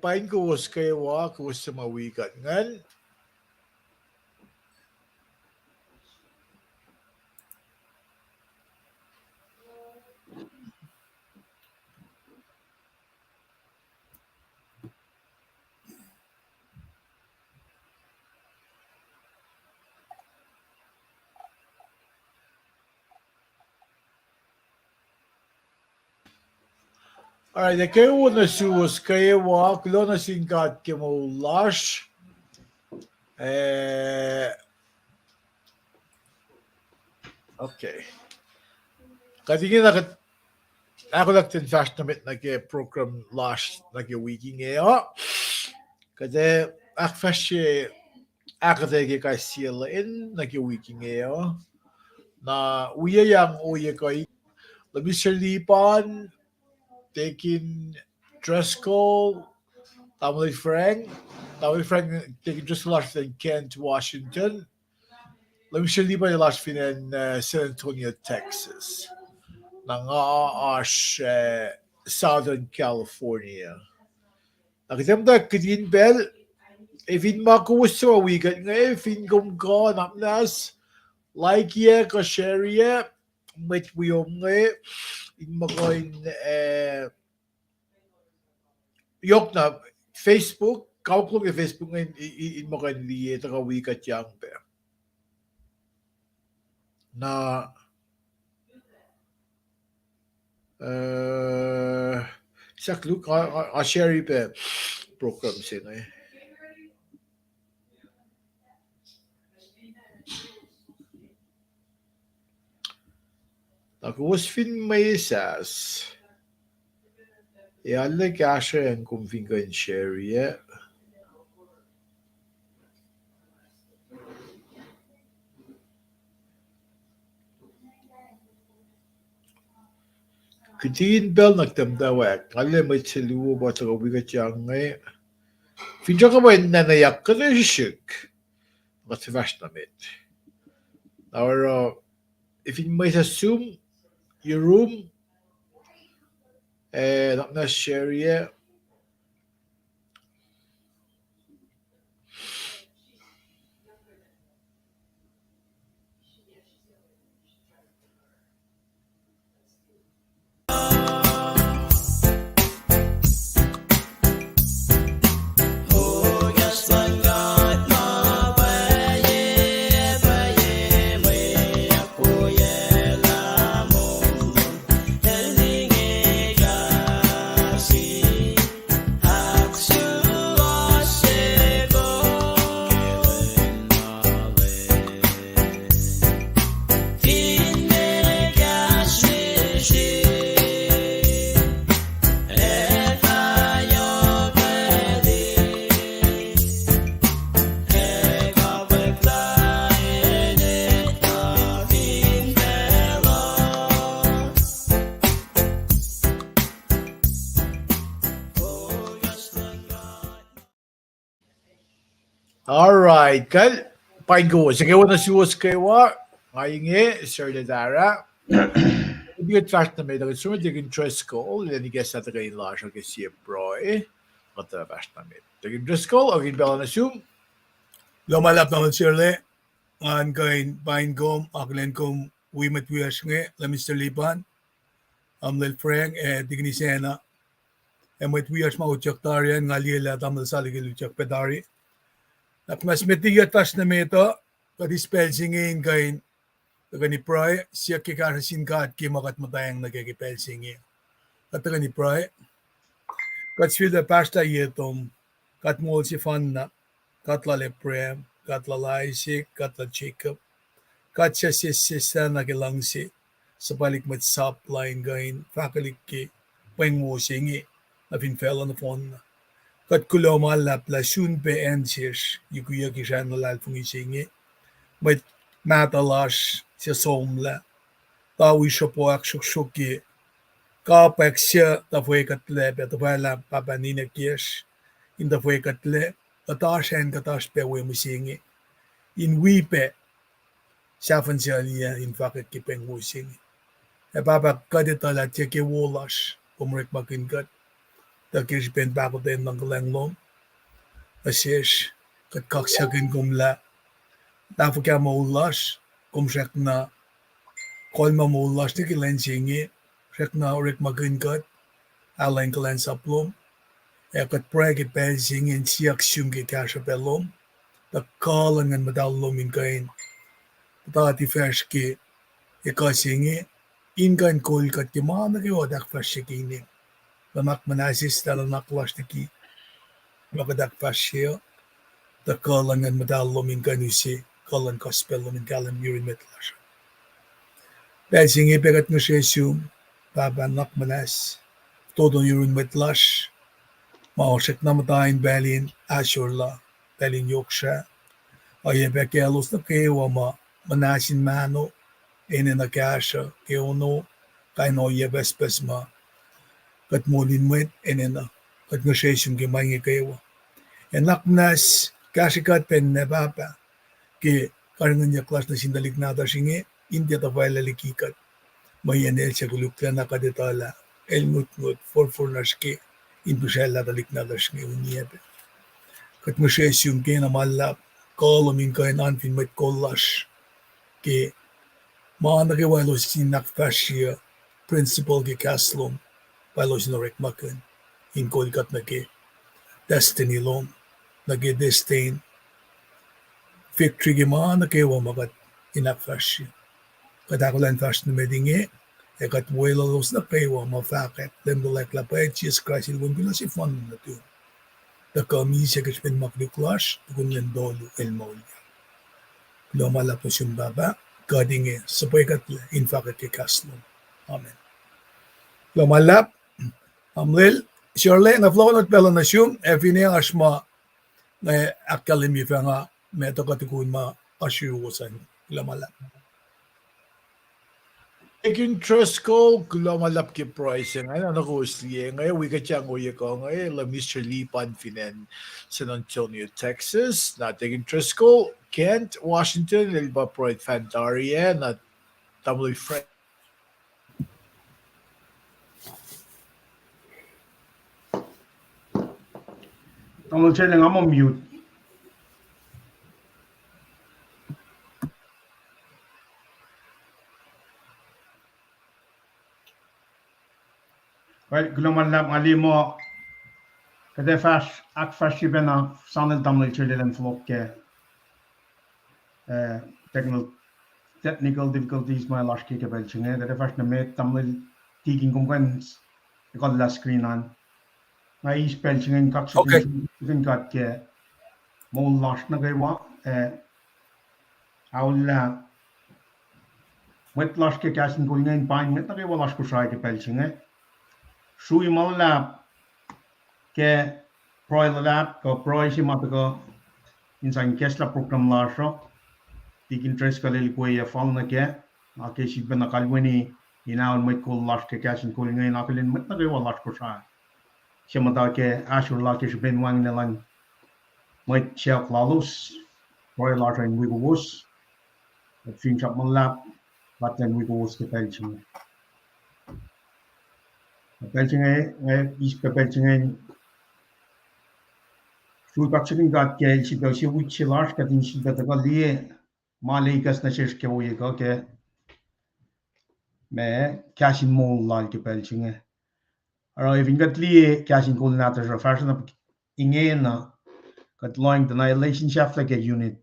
pain ko was kayo ko was sa mawikat ngan. Alright, kayo na suwas kayo kulo na singkat ke mo lash. Okay. Katingin na ako lang fast na mit program lash wiki ngayon. Kasi ak fast ako kay sila in wiki ngayon. Na uya yang uya koy labi lipan taking Driscoll, Tamil Frank taking Driscoll last in Kent, Washington. Let me show you my last fin in San Antonio, Texas. Nangash Southern California. Nakatamda kadin bel ifin makuso wigan nga ifin gumga napnas like ye ka share ye met wiyom nga in makoin yok na Facebook kauklog e Facebook nga in makoin liye taka wikat yang pe na sak look a share pe program sin eh. Ako was fin maisas. E alle cashe en convinco in share ye. Kutin bel nagtamdawak. Alle may siluwa ba sa kawigat yang eh. Finja ka ba nanayak ka na shik. Mativash na mit. Or if you might assume your room not necessary yet. Alright, kal pain ko. Sige na suwas kayo ngayong Sir Ladara. Bigat fast na may dagat sumad yung Driscoll. Then you guess natin kayo lash ang kasi Broy. Mata fast na may. Yung Driscoll, ang bala na sum. Lumalap naman sirle. Ngan kain pain ko, aklen ko wimat wiyas nga, Mr. Lipan. Lil Frank, dignisena. Met wiyas mauchak tarian, ngalila tamal saligil uchak pedari. At mas metigat fast na may ito, pati spell singin kain, taga ni Pry, siya kikarasin ka at kimakat matayang nagkikipel singin. At taga ni Pry, kat sila pasta yetom, kat mo si Fanna, kat la Leprem, kat la Laisik, kat la Jacob, kat siya sisa nakilangsi, sa balik mat suppline kain, fakalik ki, pang mo singi, na pinfela na phone na. Kat kuloma lapla soon pe ensirs, yukuya kishan na lalfung isingi, may matalash siya somla, tawi siya po aksyuk-syuki, kapag siya tafoy katle, petafay lang papanina kies, in tafoy katle, katasyan katas pe we musingi, in wipe, siyafan siya niya in fakit kipeng musingi. E papa kaditala siya kiwolash, kumrik makin kat, da kish ben bago den ng langlom asish kat kaksagin gumla da fuka maullash kum shakna kolma maullash ti kilen singi shakna orik magin kat alen kalen saplom e kat pragit ben singin siak shungi kasha belom da kalangan madallom in kain da ti ferski e ka singi in kan kol kat ki mana ki odak ferskini lamak manasis talanak lashtiki makadak ferskio the kalangan madallom in kanusi kalan kospelom in kalan murin metlash singi pegat no shesum babanak manas todo murin metlash maoshek namatain balin ashurla balin yoksha ayebe kelos na kewama manasin mano ene na kasha keono kaino yebespesma kat molin met ene na kat no shesum ke mangi kewa enak nas kashikat pen ne baba ke karangan ya klas na sindalik na singi India ta vaila likikat mayan el segulukla na kadetala el ngut for naski indusella ta likna singi uniebe kat mo shesum ke na malla kolo min kain anfin met kollash ke maana ke vailo sinak fashia principal ke kaslom vailo sinorek makan in kolkat na ke destiny lom na ke destin victory ke maana ke wa magat inak fashia kadakulan fash na medinge ekat vuelo los na pewa mafaket lembulek la pe Jesus Christ il wundula si fon na tu da kamisa ke spin makluklash tukun lendolo el molya lo mala po baba kadinge sapay kat in faket ke kaslo amen lo malap amlel surely na flow not pela na shum efine ashma na akkalimi fanga meto katikun ma ashuwasan lo malap Taking trust call, lumalap ki pricing. Ano na ko usli ngayon, we kachang uya ko ngayon, la Mr. Lee Panfinen, San Antonio, Texas. Na taking trust call, Kent, Washington, Ilba Proid Fantaria, na Tamloy Frank. Donald Trailing, I'm on mute. Right, global lab ali mo kada fast ak fast bena sanel Donald Trailing flok ke technical difficulties my last kick about chinge kada fast na met Donald taking complaints got la screen on na is spell chinge kak okay sigin kat ke mo last na kay wa aula met last ke kasin ko ngayon pain met na kay wa last ko sai ke pel chinge sui mal lab ke proil lab ko proil si mat ko insan kesla program la sho tikin tres ka lel ko ya fal na ke ake si ben kalweni ina on met ko last ke kasin ko ngai na kelen met na ke wa last ko sa si mata ke ashur la ke si ben wang na lang met chef lalus proil la train we go was fin chap mal lab but then we go was ke pelching is ke pelching Sui baksakin gat ke si do si wichi large ka din si da ga lie malay gas na shish ke wo ga ke me cashin mo lal ke pelchinge ara even gat lie cashin ko na ta fashion up ingena gat line the annihilation shaft like a unit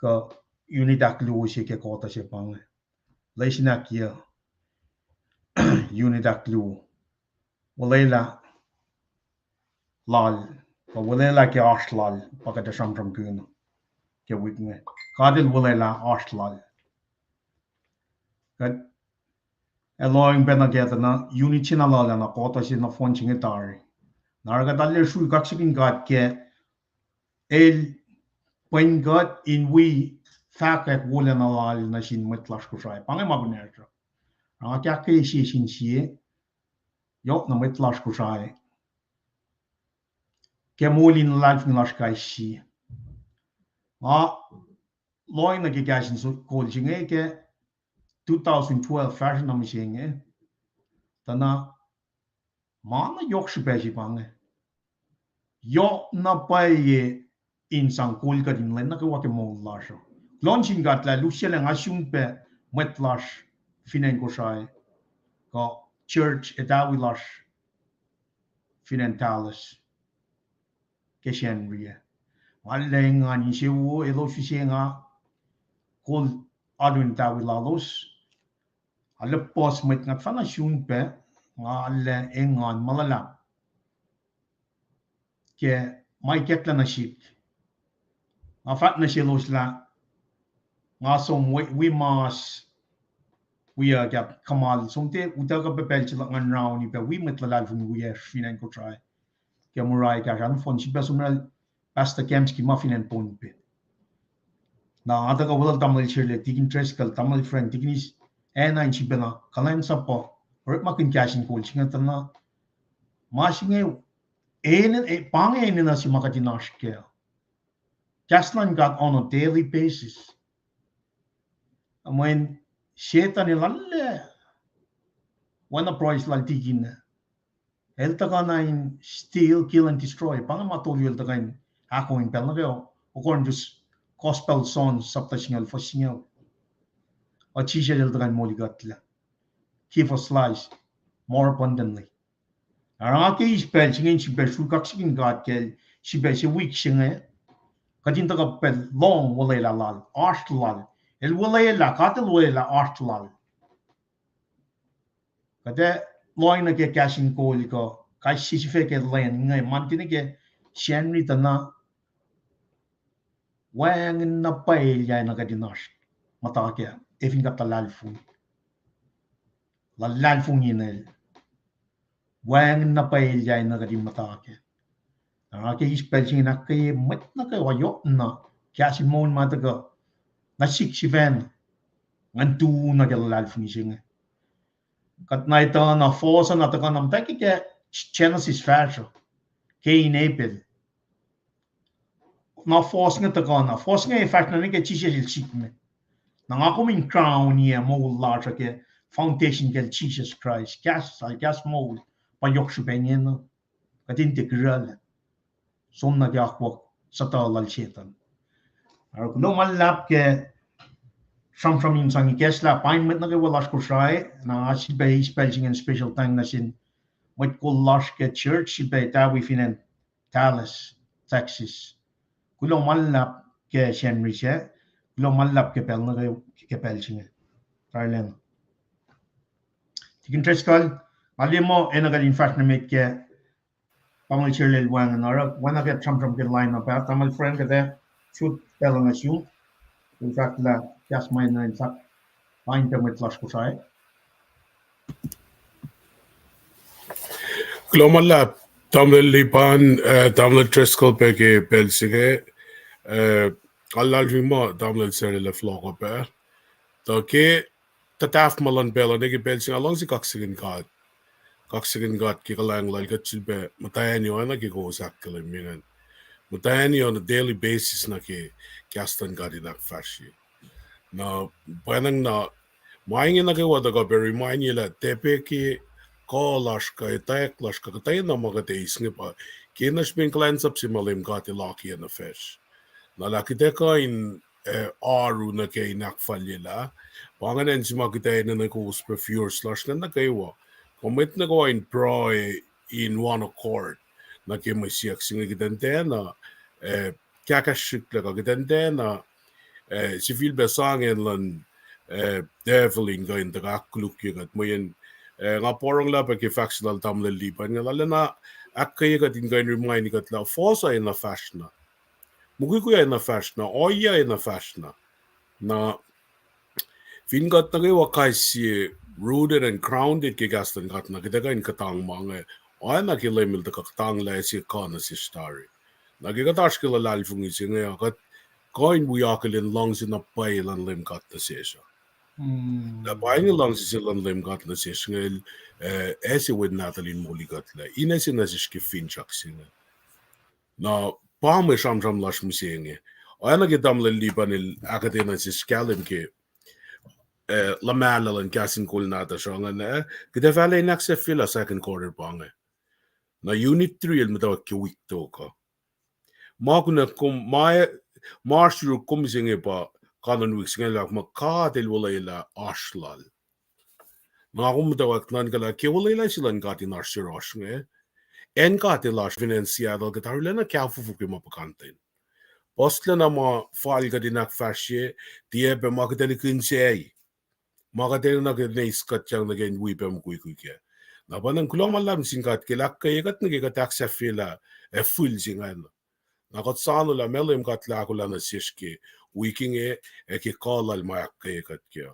ka unit aklu si ke ko ta se pang leishin akia unit aklu walela lal ko walela ke aslal pakata sham kun ke witne kadil walela aslal gat allowing benageta na unity na la na kota si na fon chinge tar narga dalle shu gaksikin gat ke el when got in we fakat wala na la na sin metlas ko sai pangai mabnertra anga kya ke si sin si yo na metlas ko sai ke molin life na kai si a loin na ke gasin so kol chinge ke 2012 fashion na michinge tana Mana yok şu beji bange. Yo na paye insan kul ka din len na ka wa ke mo la sho. Launching gat la lu shele nga shung pe met lash finen ko shai. Ka church etawi lash finen talis. Ke shen ria. Wale nga ni she wo elo shi she nga kul adun tawi la los. Alle pos met ngat fana shung pe nga alle engan malala. Ke mai ketla na shik. Nga fat na she los la. Nga som we mas we get kamal somte utaga pe pelch la ngan round ni pe we met la lal fun we er finan ko try. Ke murai ka ran fon shi pe sumral pasta kemski muffin and pon pe. Na ada ka wala tamal chirle tikin tres kal tamal friend tikinis ena in shi pe na kalan sa po rep makin kashin ko chinga tana ma shinge enen pang enen na si makati nashke. Kaslan got on a daily basis. And when Shaitan ilalle wana price lal tigin eltaga na in steal, kill and destroy. Pang matulyo eltaga in ako in pel na kayo. According to gospel songs sapta singal for singal. O chisha eltaga in moligatla. Give us life more abundantly. Arang ake ispel singin si bel shukak singin God kel si bel si weak singa. Kadin taga pel long walela lal arsh lal. El walela katel walela arsh lal. Kade loin na ke cashin ko liko kai sisife ke len ngai mantine ke shenri tana wang na pail ya na kadinash mata ke efin ka talalfu la lalfu nginel wang na pail ya na kadim mata ke na ke ispel sing na ke mat na ke wayo na cashin mon mata ka na sik siven ngantu na ke lalfu ni singa kat na ito na force na to kanam taki ke Genesis fashion ke inapel na force nga to kana force nga fashion na ke chishe sik me na nga ko min crown ye mo large ke foundation ke Jesus Christ gas mo pa yok shu benyen no kat integral som na ga ko sa ta lal chetan ar no mal lap ke from insang kesla pain met na ke wala ko shai na si be spelling and special time na sin met ko lash ke church si be ta we finen Dallas Texas kulo mal lap ke shen riche kulo mal lap ke pel na ke pel singe Thailand tikin treskal alimo enagal in fact na met ke pamal chirlel wang na wana ke from ke line up tamal friend ke de shoot pel na siu in fact la just my nine sak find them with lash ko sai Glomalla tamle lipan tamle treskol peke pelsige allalvimo tamle sere le flogo pe to ke tataf malan bela nege pelsing along si kaksigin gat ki kalang lal gatsilbe matayani ona ki go sakkele minen matayani on a daily basis na ke kastan gadinak fashi na banang na maingin na ke wada ga very mainila tepe ki ko lashka itak lashka katay na mga days nga pa kinas bin klans up si malim gati laki na fish na laki teka in aru na kay nakfalila panganan si makitay na nakus prefer slash na nakaywa komit na ko in pro in one accord na kay may siyak singa kitante na kakashik la kitante na si Philbe sangin lan deviling ga in tagakluk yung at mo yan nga porong la pag factional tamle liban nga lala na akkay ka din gain remind ka la fosa in na fashion mugi ko na fashion oya in na fashion na fingat na kayo wakay si rooted and grounded ki gastan kat na kita kain katang mga ay na kilemil da katang la si kana si story nagigatash kila lalfung isi nga kat kain buyakalin lang sinapay lan lim kat na siya da buying along silang lim gat na siya ngel esi with Natalie Moli gat la inesi na siya kifin chak singa na pa me sham lash misinge ana gitam la libanil akadena si scalim ke la malal and gasin kul nata shanga na gida vale next fila second quarter bange Na unit 3 matawa kiwik toka. Maakuna kum marsuru kumsinge pa kanan wiksinga ma kaadel wala ila aslal. Na matawa nan kala ke wala ila silan katin arsur asnge. En katil as financiado gatarlena kaafufuki mapakantin. Postlena ma falga dinak fashe die be makadelikin sei. Makadelinak neiskat yang nagain wipem kuikuike. Na banang kulong malam singkat kilak kayagat nagigatak sa fila full singan. Nakot sano la melim kat lakula na siski wiking ki kalal mayak kayagat kya.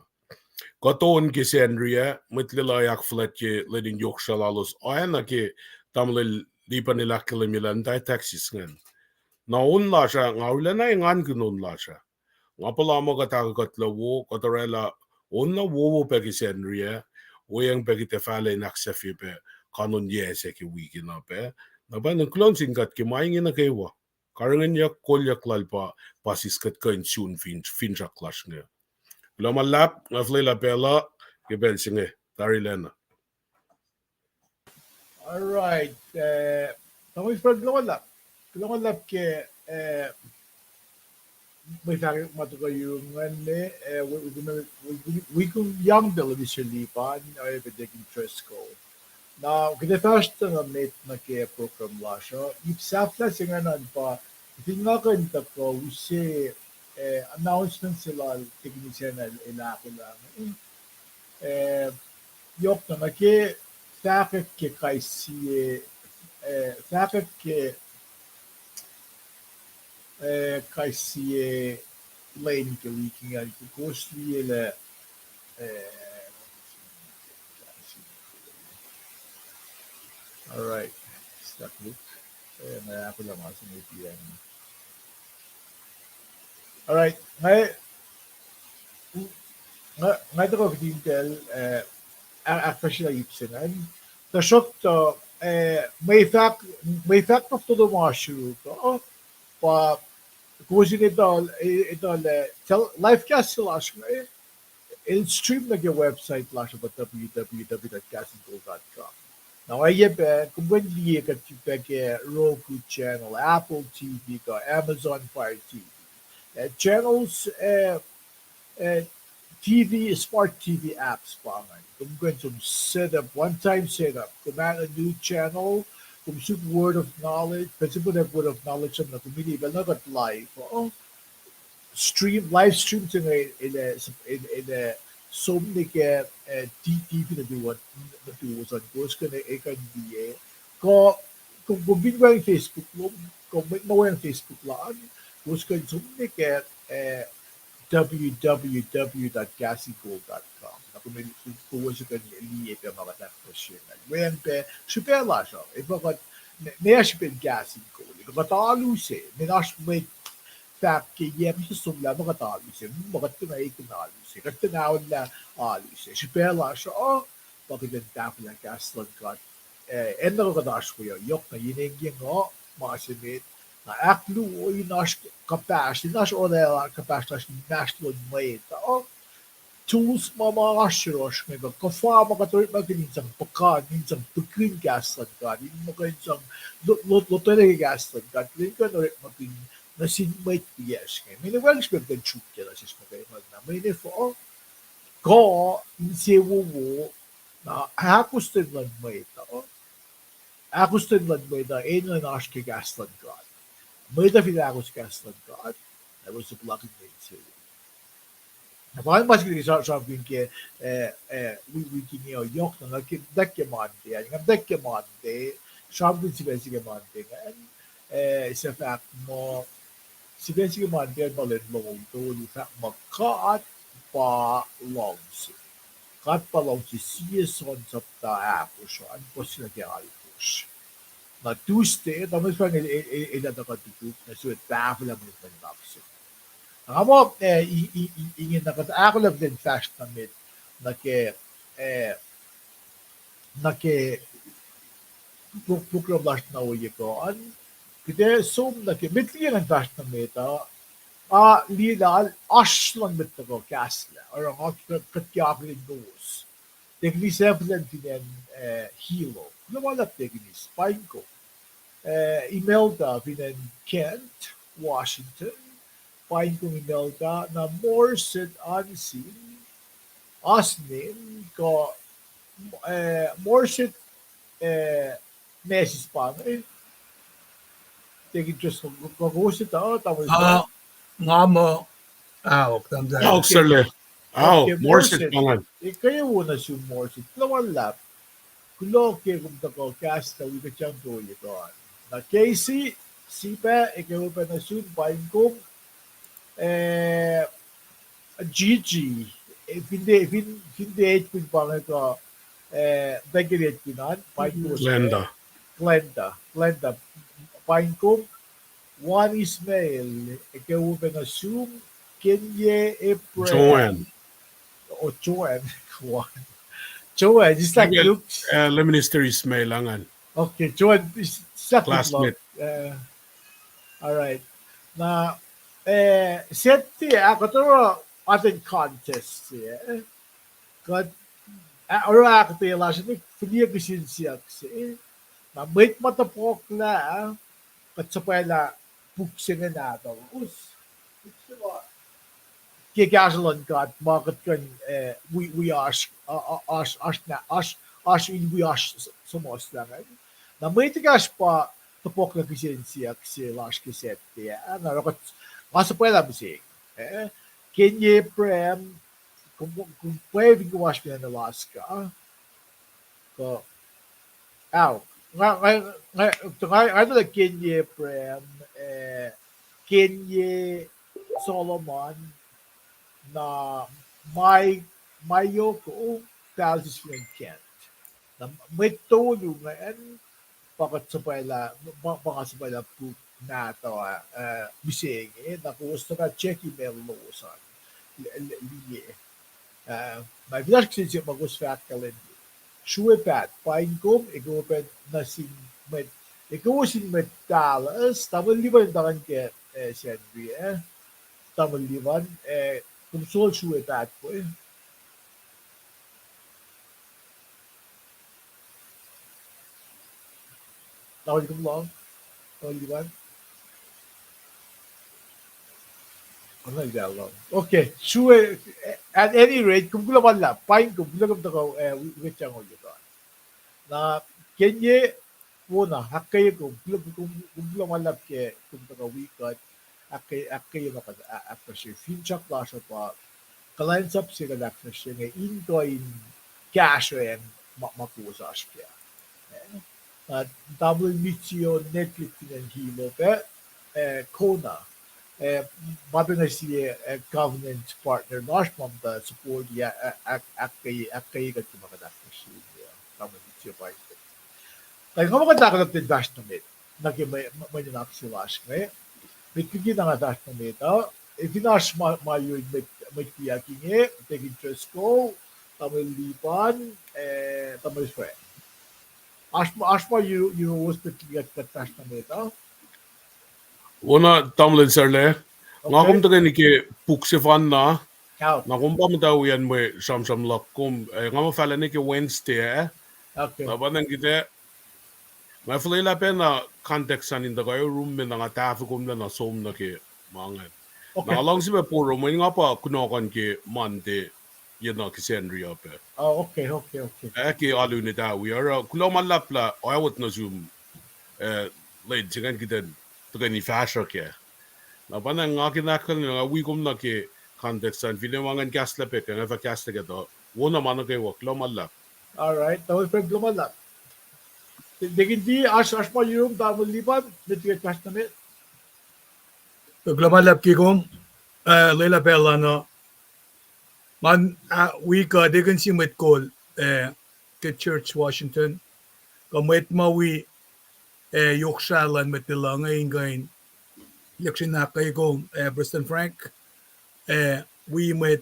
Koton ki senria mitlila yak flatje ledin yokshalalus ayana ki tamlil lipan nilakila milan tay taxis ngan. Na unla siya ngawla na ngan gunun la siya. Nga pala mo katagat lawo katarela unla wo peki senria uyang peki tefale naksafi pe kanon yese ki wiki na pe. Na ba nang klon singkat ki maingin na kaywa. Karangan yak kolyak lalpa pasiskat kain soon fincha clash nga. Lama lap ngaflela pela ki bel singe tarilena. All right. Kami frag lap. Kulungan lap ke may fakir matugayungan we kung young bill initially pa ay bedeking trust ko. Now, kita first na mate na ke program la siya. Ipsafla singanan pa tingakan ta ko we announcement sila technician ilako lang. Yok na ke fakir ke kaisi fakir ke kaisi lane ke leaking out ke costly le all right. Stuck with na ako lang sa APM. All right. Ngayon ko Intel actually ipsinan. The shock to may fact of to the mashu ko pa kusin ito live cast lash in stream na yung website lash about www.castinggold.com. Now I have kung hindi ka Roku channel, Apple TV, Amazon Fire TV. Channels TV, smart TV apps pa nga. Kung going to set up, one-time setup, kung a new channel, kung super word of knowledge, kasi po na word of knowledge na kumili, but not live. Live stream to in so many TV na duwan na duwasan ko, kasi na ikan diye. Kung bumingwa yung Facebook mo, kung mawa yung Facebook lang, kung so many www.gasygold.com. Na kung kuha sa kanya liye ka mga professional. Ngayon pe, supela siya. Ibagat, naya siya Gasy Gold. Katalo siya. Minash may fact kaya yem siya sumla makatalo siya. Magat ka na ikinalo siya. Katanawad na alo siya. Supela siya. Bakit ang tapo ng Gasland God. En nakakadash ko yun. Yok na yinigyan nga. Mga sinit. Na aklu o inash kapasity, nash o na kapasity nash national made. Tools mamashrosh nga kafa makaturit magininsang pakan, ninsang pagkin gaslan ka, hindi mo kaninsang lotere gaslan ka, hindi ka na rin magin nasinmate yes nga. May nawagis ba ka chukya na sis mo kayo magna. May nifo, ko, insewo mo, na hakustin lang may ito. Hakustin lang may ito, na nash ka gaslan ka. Măda filagos castan God. I was a blocking thing. Napaka mas kiri sa shopping ke we kini o yok na dekke mante. Ang dekke mante. Shopping si besi ke mante. Sa fact mo si besi ke mante balen mo to di fact mo kat pa longs. Kat pa longs si son sa ta apos an po sila ke alpos. Na Tuesday, tapos pa ilatakatukuk na suwet tafel ang mga nabakso. Ang amo, ingin ako lang din fast na mit, proklamas na uye ko, kaya som mitliyan ang fast na mit, lilal, aslan mit ko, kasla, or ang katyakilin doos. Tekniseplan din hilo. lumalap ginis pain ko. Imelda vinen Kent, Washington. Pain kong Imelda na Morset Ansin, Asnin ko Morset Mesis pa. Tegi just kung ito, tapos nga mo tamda Aw, okay. sirle. Aw, Okay, Morsit Morset. pangan. Kaya muna si Morset. Lumalap. Kulo ke kung tako cast na wika siyang tuloy ito. Na Casey, sipa, ikaw pa na soon, pain kong Gigi, hindi kun pa ito, dagiret kunan, pain ko Glenda. Glenda, pain kong Juan Ismail, ikaw pa na soon, Kenya April, Joanne. o Joanne, Joanne, just like Well, Luke's. Minister Ismail langan. Okay, Joanne, is that good luck? Classmate. All right. Na, seti ako to ating contest siya. Kad, oro ako to yung last week, fulia kisin siya kasi. Na, wait matapok na, kat sa pala, buksin na nato. Kikasalon kat, bakit kan, we ask, in we ask sumos lang. Na, may tigas pa, tapok na kisin siya kasi last kiseti. Ano, kat, masa pala musik. Kenya Prem, kung pwedeng gumawa siya ng Alaska, ko, ano na Kenya Prem, Kenya Solomon, na Mayoko, Dallas ng Kent. Na may tulungan, bakit sa pala, baka sa pala po nato, bising, tapos na check email losan. Liye. May bilas kasi siya mag-usfat kalendar. Sure pat, pain kom, ikaw pa nasin med, ikaw sin med Dallas, tamang liban dakan ke Shenry, tamang liban, kung sol sure pat po Tawag ko lang, tamang liban. Okay, sure. At any rate, kung gulaman lang, pain ko, gulagam na ko, wikang ko yun. Na, Kenya, muna, hakay ko, kung gulaman lang ke, kung taka wikat, hakay na kada, ako siya, finchak la siya pa, kalansap siya kada ako siya, nga in cash rin, makusa siya. At double mission, Netflix ng hilo, Kona, Mother na siya government partner nós vamos dar support ya akay kat kumakadak siya tama siya pa ito. Kaya kung makadakan natin dash na mit, may naksilas nga, may kikita nga dash na mit, ifinash mayo may piyaking take interest ko, tamay lipan, tamay sweat. Asma you was the kikita dash na mit, Una tamlin sirle. Nga kum okay? taga niki puksifan na. Out. Na kum pa mataw yan mo sam lakum. Nga mo fala niki Wednesday Okay. Laban kita. May fulay la na context sa ninda kayo room min nga tafi kum na som na ki mangan. Okay. Na lang si be puro mo nga pa kunokan ki Monday yan na kisendri ape. Oh, okay. Ki alu ni da we are kulo malapla I would na zoom late jangan kita taga ni fashion ke. Na panang nga kinakal nga wikum na ki context san film mangan gas la pe nga fa gas ta gato. Wona man kay wak lo malap. All right. Tawag pa lumalap. Digin di as pa yung damol lipan, nitigat kas na mit. Global ki kom Leila Bella no man wika digan si met kol ke Church Washington kamet mawi yoksalan met tila ngayon gain yaksin na kay ko Preston Frank we met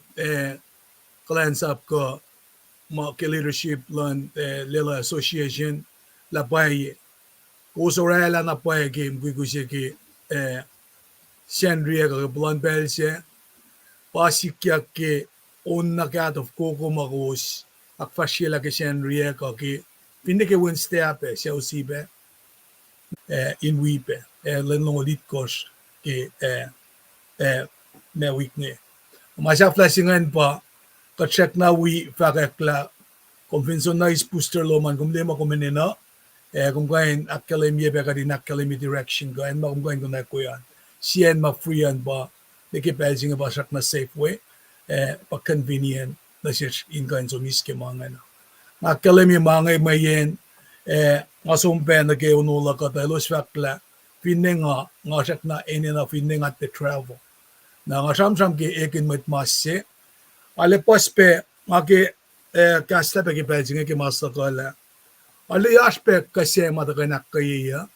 clans up ko ma ke leadership lan Lila Association la baye uso rela na baye game gugusi ki Sandria ka blond bell siya pasikyak ke onna kat of koko magos ak fashiela ke Sandria ka ki finde ke Wednesday ape siya usibe in wipe len long dit kos ke ne week ne masya flashingan pa ka check na wi fakakla convention na is booster loman kumlema kumenena kung kain academy be ka din academy direction kain ma kung kain ko na ko yan sien ma free yan ba nakipelsing ba sak na safe way pa convenient na siya in kain so miske mga na academy mga mayen ngasumpe na ke unula ka talos fakla pinenga ngasak na enena pinenga te travel na ngasam ke ekin met masse ale pospe maki kasta pe ke pelsing ke masa kala ale aspect kasi mata kanak kaya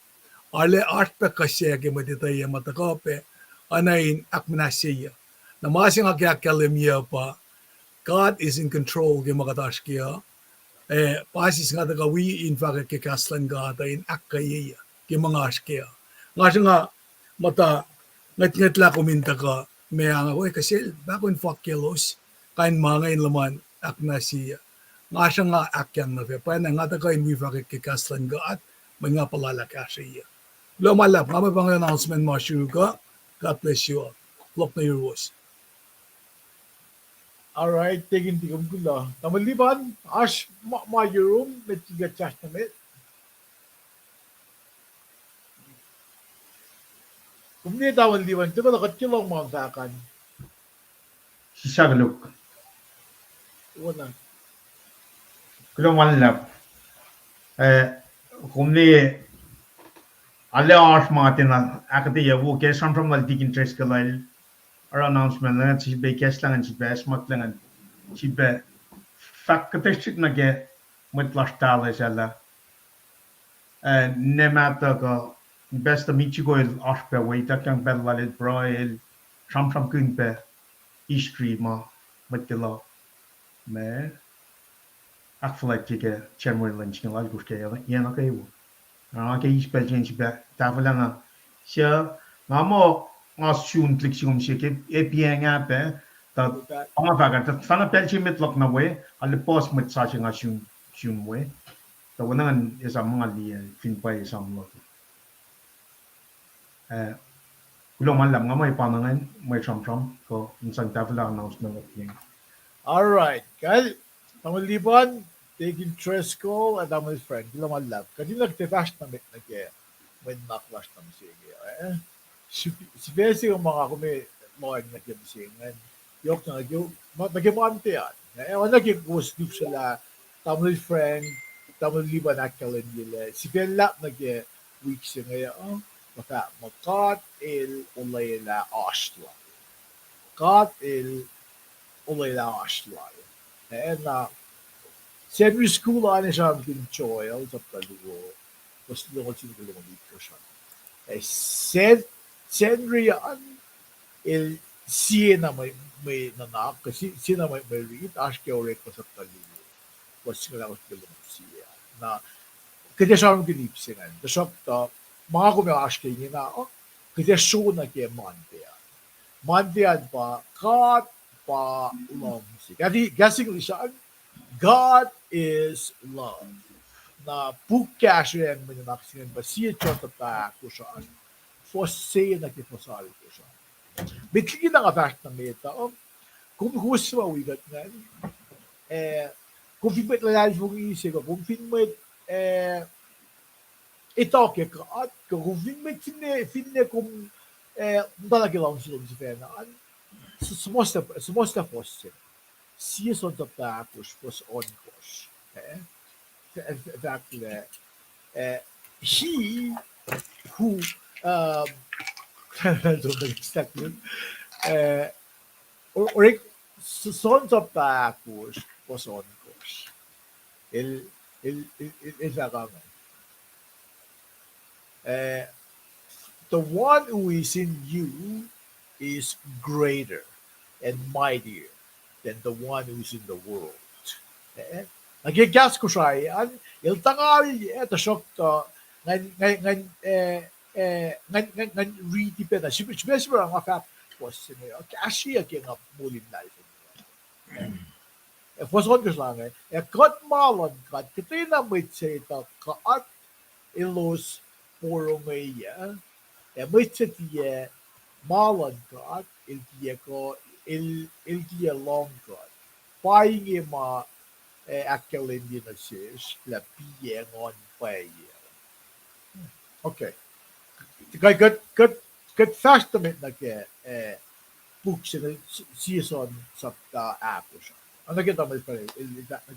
ale aspect kasi ke matitaya mata kape anain akmanasiya na masing akakademia pa God is in control ke makatash kaya pasis nga taga we in fact ke kaslan ga in akaya ke mga askaya nga mata ngat la kuminta ka may nga kasi bakon fuck kilos kain mga in laman aknasiya nga siya nga akyan na pa na nga taga in we fact ke kaslan ga at mga palalaka siya lumalap nga may pang announcement mo ka God bless you all look na your voice. Alright, taking the gula. Tamaliban, ash my room, let you get chat na it. Kung niya tamaliban, ito ba nakatulong mga takan? Sisagaluk. Wala. Kulo malap. Kumni alle arsh matina akati yabu ke from multi interest kalal or announcement na si be kes lang si be smak lang si be fakkatistik na ke mit lastale sala ne mata ko best michi go arsh be wait kan be lalit broil from kun be history ma mit la me aflek ke chermo lunch ke lal guske yana ke ke ispelchen si be tafalanga sia ngamo ngasun klik sum si ke EPS be ta ama vaga ta fana pelchi mit lok na we al pos mit sa nga shun we ta wanan is a mga li fin pa isam lo kulo man lam ngamay panangan may cham ko insang tafala announcement of thing. Alright, kaya tamaliban, taking stress call at amal friend, kila malap. Kasi nagtitash na mit na kaya, may naklash na sige. Si Bessie yung mga kumi, mga nagkamisingan. Yok na nagkimante yan. Ewan nagkikos dip sila, tamil friend, tamaliban akalan nila. Si Bella nagkik-weeks ngayon, maka makat il ulayla asla. Kat il ulayla asla. Na secondary school ani siya ang choil sa palugo. Tapos lungon sila dito siya. Secondary il siya na may nanak kasi siya na may read ask your record sa palugo. Tapos sila ako siya. Na kaya siya ang ginipsingan. Tapos mga kumiash kayo niya na, kaya show na kaya Mondayan. Mondayan pa, kat pa long si. Kasi guessing siya, God is love. Na pukash yung minanaksinan ba, siya chota pa ko siya. Fosse na kipasal ko siya. Bitligin ang abash na meta, kung gusto mo, wigat nga, kung finmet lalali mong isip ko, kung finmet, ito ke at kung finmet finne kung talaga lang sila si Fena, sumusta fosse. Siya son ta tapos was on course. Exactly. He who exactly or son ta tapos was on course. El the one who is in you is greater and mightier than the one who is in the world. Nagigas ko siya, il tangali, ito shock to, ngan read pa na, especially ang akap was, kasi aki nga mulin life. Fason ko lang kat malon kat kitina may tseta kaat ilos puro maya may tsetiye malon kat iltiye ko iltiye long kat paingi ma akkalindi na sis la piye ngon paye. Okay. Kat testament na ke buksen season sapta apos. Ano kita may pare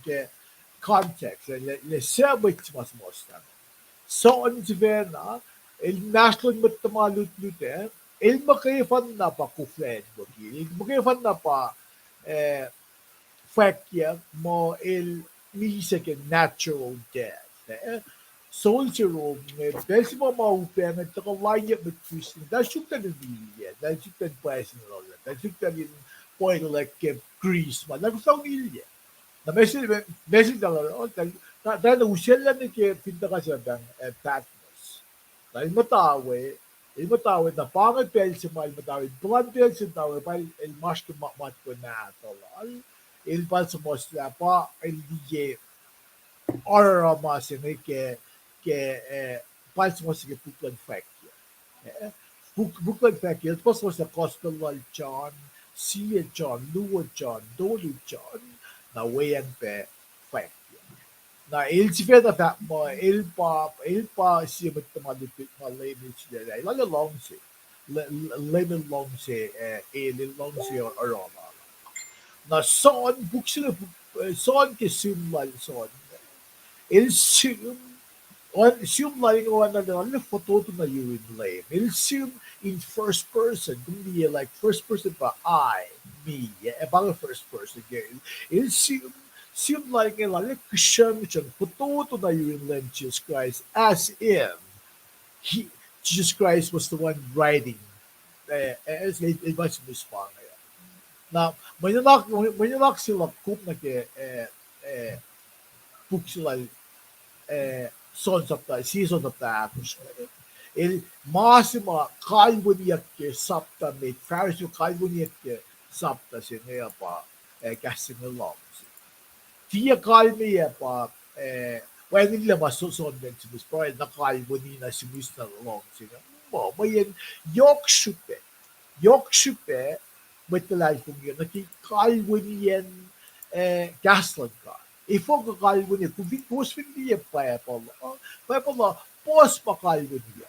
ke context le sebit mas mosta. So on na el national matamalut lute el makayfan na pa kufred bogi. El makayfan na pa eh fakya mo el misa ke natural death. Soldier belki maupen at kalaya between that should tell media, that should tell personal, that should tell in point like Greece, man, that was so media. The message dahil usyan lang ni pinta ka siya ng fatness. Dahil matawe na pangit pel si mal matawe, tuwan pel si tawe, pa el mas tumakmat ko na ito. Il pa sa mosla pa, el DJ aramasını palsması buklan fakir. Buklan fakir pasması kostalal John, Sia John, Lua John, Dolu John na wayan pe fakir. Na ilsife da fakma ilpa siya magtamalipit malaymin sila. Lalo long si. Lemon long si ilin long si aroma. Na son buksila son kesimlal son assume like one another photo to na you in lame. Assume in first person. Kundi like first person pa I, me, about first person again. Assume like a like Christian photo to na you in lame Jesus Christ as if Jesus Christ was the one writing as it was respond. Now, when you look sila kup na ke book sila sons of the season of the apples. Il massima kalbuniyak ke sapta med Pharisee kalbuniyak ke sapta sinaya pa kasi nilong. Tia kalmiya pa when nila masusunod si Miss Brian na kalbuni na si Miss na long sila. Mo mayan yok şüphe metalar kung yun nakikalbuniyan gaslan ka. Ifo ka kalbo niya, kung hindi niya pa pala, pos pa kalbo niya.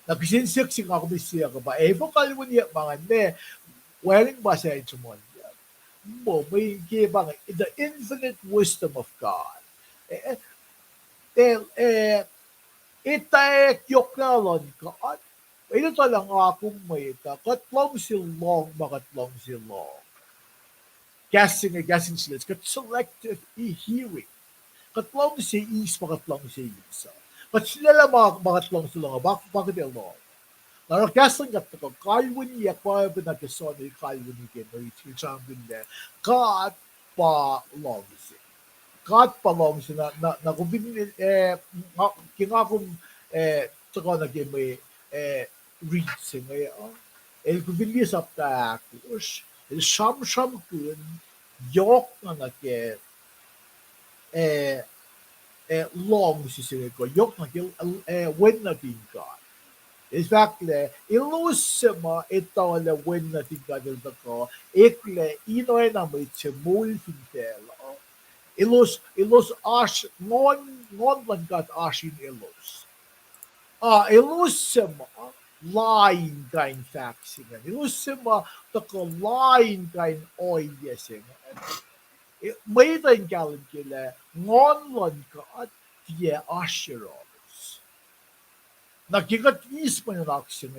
Nagsinsik ako siya ka ba, ifo kalbo niya, mga ne, wearing ba siya ito mo niya? Mo, may kibang, the infinite wisdom of God. Itaekyok na lon ka, ito talang akong may ita, katlong silong, makatlong silong. Guessing sila. Kat selective hearing. Katlong si is, makatlong si isa. Kat sila lang makatlong sila nga, bakit ilong? Laro guessing kat ko, kalwin niya, kaya ba nagkason ay kalwin niya, may champion niya, kat pa long si. Kat pa long si na kung kinakong, tsaka naging may read si ngayon. El kung bilis up ta akos, sham kun yok na ke long si ko yok na ke when na tin ka. In fact ilusma ito la when na tin ka del ko ekle ino na may chemul fintel. Ilus ash non man got ash in ilus. Ilusma line kind faxing. Ilusma the line kind oil yesing. May tayong galing kila ngonlon ka at tiye asheros. Nagigat ispa na naksing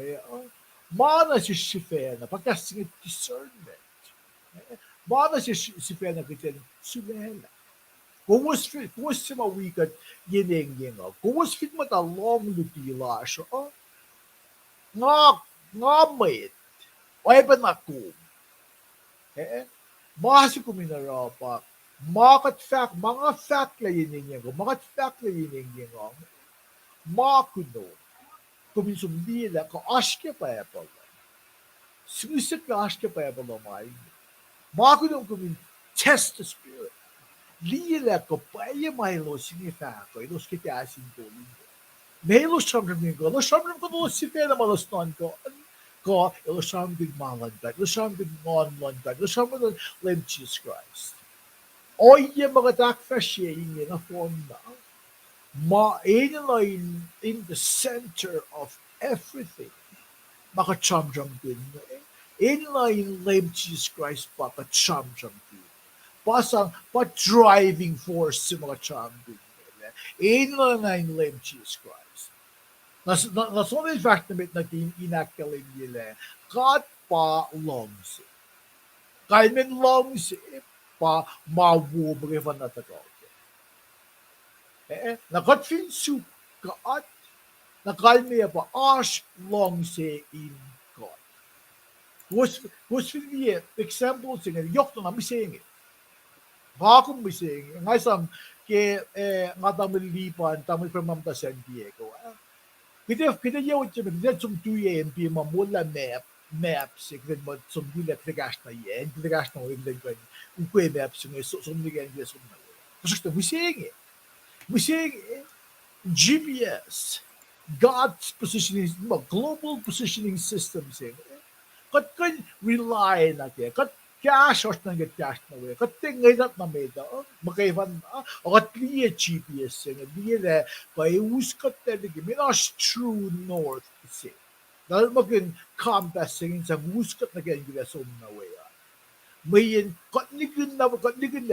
mana si Shifena pagkasing discernment. Mana si Shifena kitin sulela. Kung was si mawikat yining yingaw. Kung was fit matalong lutila siya, nga mayit. Ay ba na kum? Masi kuminarapa, mga fact la yining ko, mga fact la yining ko, makuno, kuminsumdila, ka aşke pa yapalım. Sümüsük ka aşke pa yapalım ay. Makuno Test the spirit. Lila ko pa may lo significa ko ilos kita asin ko lindo. Nelo shamram ko lo shamram ko lo sifena malos non ko ilo shamram big malan bag lo shamram big non bag lo shamram lem Jesus Christ. Oye mga takfashe in a form na in the center of everything. Maka shamram din in lem Jesus Christ baka shamram din. Pasang driving force sa mga champion nila. In lem Jesus Christ. Nasonil fact na natin inakaling nila. Kat pa longs. Kalmen longs pa mawubrevan na tagaw. Nakat fin su kaat. Nakalme pa ash longs in God. Hos fin vi example singa yok na mising. Bakit mo sing? Ngay sam ke nga tamil lipan tamil from Mamta San Diego. Kita yaw chim kita sum 2 MP mamula maps kita mo sum dile pregash na yen pregash na wen den kwen un kwe maps ng sum digen dia sum na. Kasi mo sing GPS God's positioning global positioning system sing. Kat kan rely na ke kat cash or nang cash na way. Kat tingay na meda. Makaivan o kat liye GPS yung liye na kay uskat talaga minas true north kasi. Dahil maging compass yung sa uskat na kaya yung som na way. Mayin kat nigin na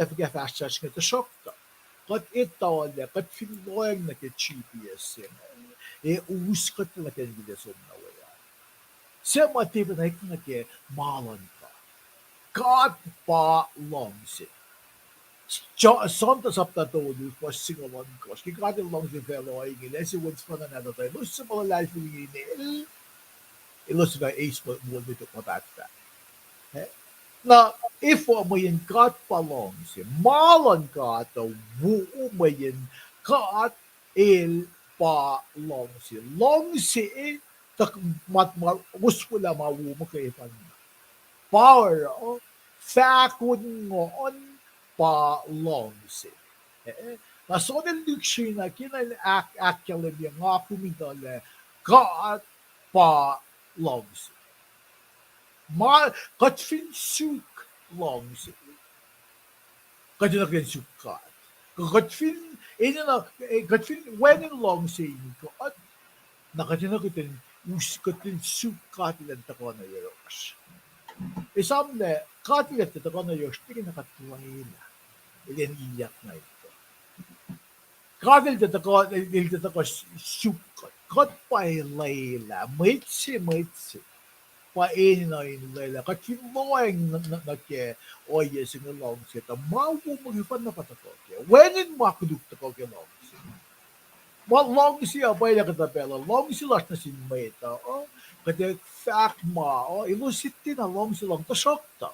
kaya fast charge nga ta shock ta. Kat ito na kat finloyang na kaya GPS yung uskat na kaya yung som na way. Sa matiba na yung kaya malon ka. God pa longs it. Santa sapta todo po singawan ko. Ki God longs it fellow ay ngilesi once pa na tayo. Los sa mga life ng inil. Ilos na ace mo dito matata. Na if mo yung God pa longs it. Malon ka to buo mo yung God il pa longs it. Longs it. Tak uswala mawu mo kayo pa power fakun ngon pa longs. Nasonel lukshin na kinan akyalim yung nga kumintale God pa longs. Katfin suk longs. Katfin suk God. Katfin when in longs God nakatinakitin uskatin suk God ilan tako na yeros. Isamle, katilet ito ka na yosh, tingin nakatuway na. Ilan iyak na ito. Katilet ito ka sukat. Kat pa'y layla, maitsi. Pain na in layla. Kat finloyang na ke, oye, sinulong sita. Mawu mag-ifan na patako ke. Wenin makuduk tako ke long sita. Long siya, bay na katapela. Long sila na sinmayta. Kaya fact ma, ilusiti na long silang tasokta.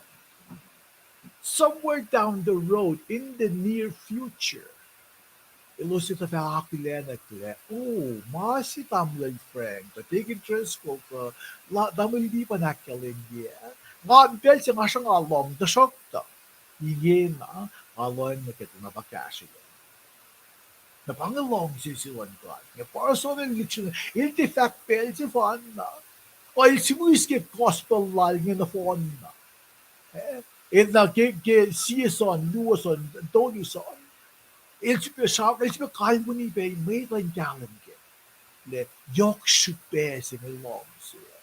Somewhere down the road, in the near future, ilusita fa akilena kile. Oh, masi tamlay friend. Katigin tresko ka, damay di pa nakalingya. Nga, bel siya nga siya nga long tasokta. Iye na, alon na kita na bakasyo. Napangalong sisiwan ka. Nga para sa mga litsyon, hindi fact pel si fan na. Oil si muiske gospel lal nga na phone na. Et na ke season, luason, donison. Il si pe sa, il si pe kalmuni pe may tan jalan ke. Le yok supe si ngalong siya.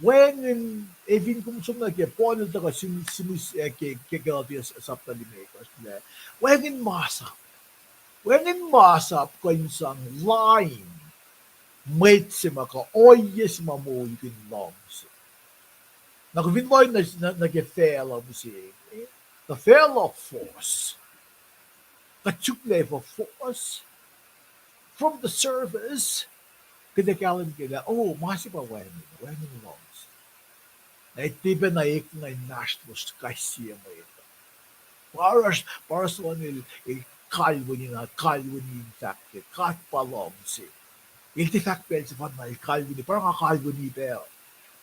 When evin kumsum na ke ponel ta ka simus ke galatias sapta limekas le. When masap ko isang line mate si maka oyes mamoy kin longs. Nakvinloy na nag-fail ang si the fail of force. Kachukle for force from the service. Kinakalan kila, masipa when longs. Na itiba na ik na nashtos kasi mo ito. Para sa nil kalwini infected, kat pa longs. Il ti fact pel si fan na il kalwini, parang kalwini pel.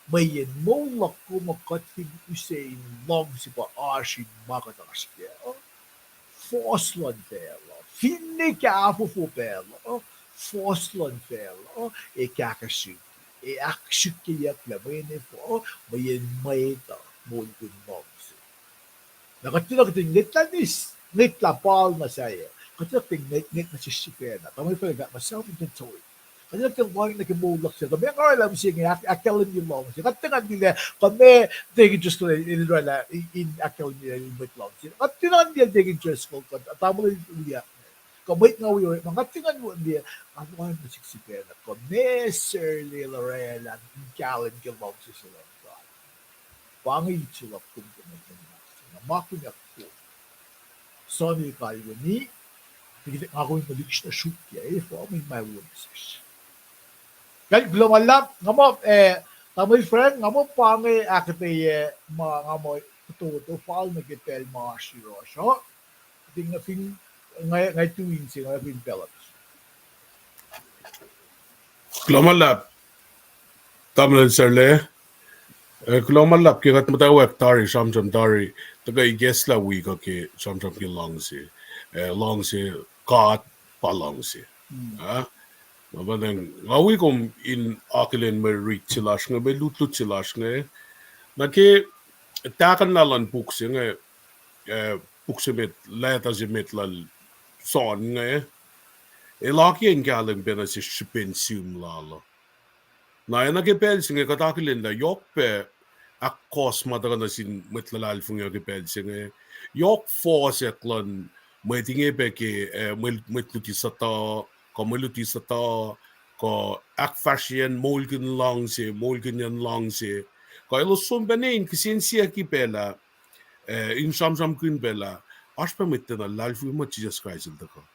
Mayen molak ko makating usain long si pa ashin makataske. Foslan fela. Finne kafo fo pela. Foslan fela. E kakashuki. E akshuki yak la mayne fo. Mayen mayta. Molgun momsi. Nakatulog ngitlanis. Ngitla pal na saya. Katulog ngit na si Sipena. Tamay pa nga masaw ng toy. Katulog ng wang nakimulak siya. Kami ang alam siya nga. Akalan niyo lang siya. Katangan nila. Kami taking just in akalan nila yung bit lang siya. Katangan nila taking just ko. Tamo na niya. Kamay nga wiyo. Mga tingan mo niya. Ano nga na si Sipena. Kami Sir Lorela. Kalan kilong siya sila. Pangit sila kung kumain. Makunyak ko. Sani kayo ni, ako yung maliks na shoot ya, for may witnesses. Kaya global lang, nga mo, tamoy friend, nga mo pangit akite nga mo, tuto, paal nagipel mga shirosyo. Ting na fin, ngay tuwing siya, ngay fin pelat. Glomalap. Tamlan Sirle. Glomalap kikat matawag tari samsam tari taga igesla wika ke samsam ki longsi kat palongsi mabanang ngawi kom in akilen me rit silash nga be lutlut silash nga na ke takan nalan puksi nga puksi met leta met lal son nga laki en galen bena si shipin sum lalo na nagipel singe katakilin na yokpe akkos madara sin mitlalal funga gipel singe yok force eklan metinge beke mitluti sata ko akfashian molgen yan langse ko ilo son benin kisin sia kipela in samsam kun bela aspa mitna lalfu mo Jesus Christ dako